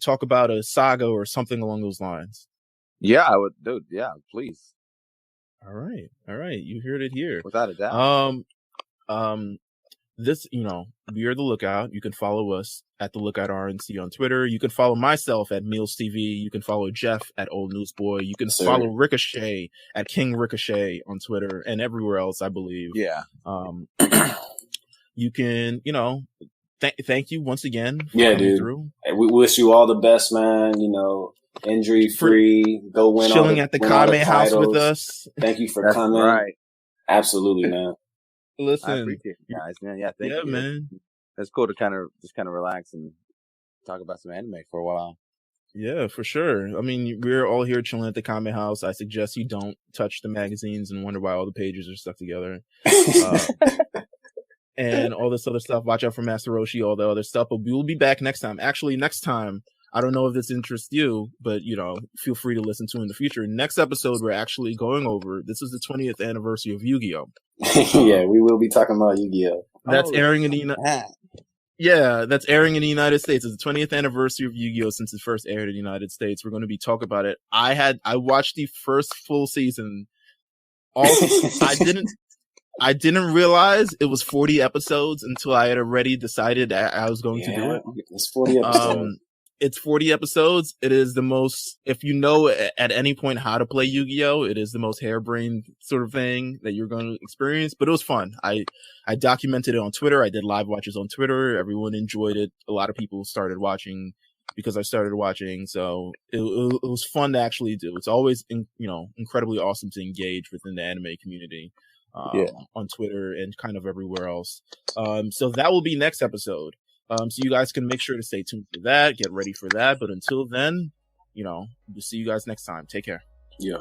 talk about a saga or something along those lines. Yeah, I would, dude. Yeah, please. All right. You heard it here. Without a doubt. This, we are The Lookout. You can follow us at The Lookout RNC on Twitter. You can follow myself at Meelz TV. You can follow Jeff at Old Newsboy. You can follow Ricochet at King Ricochet on Twitter and everywhere else, I believe. Yeah. You can, thank you once again. Yeah, dude. Hey, we wish you all the best, man. Injury free, go win. Chilling at the Kame house with us. Thank you for coming. Right. Absolutely, man. Listen, I appreciate you guys, man. Yeah, thank you, man. It's cool to kind of relax and talk about some anime for a while. Yeah, for sure. I mean, we're all here chilling at the Kame house. I suggest you don't touch the magazines and wonder why all the pages are stuck together. And all this other stuff. Watch out for Master Roshi, all the other stuff. But we will be back next time. Actually, next time, I don't know if this interests you, but, feel free to listen to in the future. Next episode, we're actually going over, this is the 20th anniversary of Yu-Gi-Oh! Yeah, we will be talking about Yu-Gi-Oh! That's airing in the that's airing in the United States. It's the 20th anniversary of Yu-Gi-Oh! Since it first aired in the United States. We're going to be talking about it. I watched the first full season. I didn't realize it was 40 episodes until I had already decided I was going to do it. It's 40 episodes. it's 40 episodes. It is the most, if you know at any point how to play Yu-Gi-Oh, it is the most harebrained sort of thing that you're going to experience. But it was fun. I documented it on Twitter. I did live watches on Twitter. Everyone enjoyed it. A lot of people started watching because I started watching. So it was fun to actually do. It's always, incredibly awesome to engage within the anime community on Twitter and kind of everywhere else. So that will be next episode. So you guys can make sure to stay tuned for that, get ready for that. But until then, we'll see you guys next time. Take care. Yeah.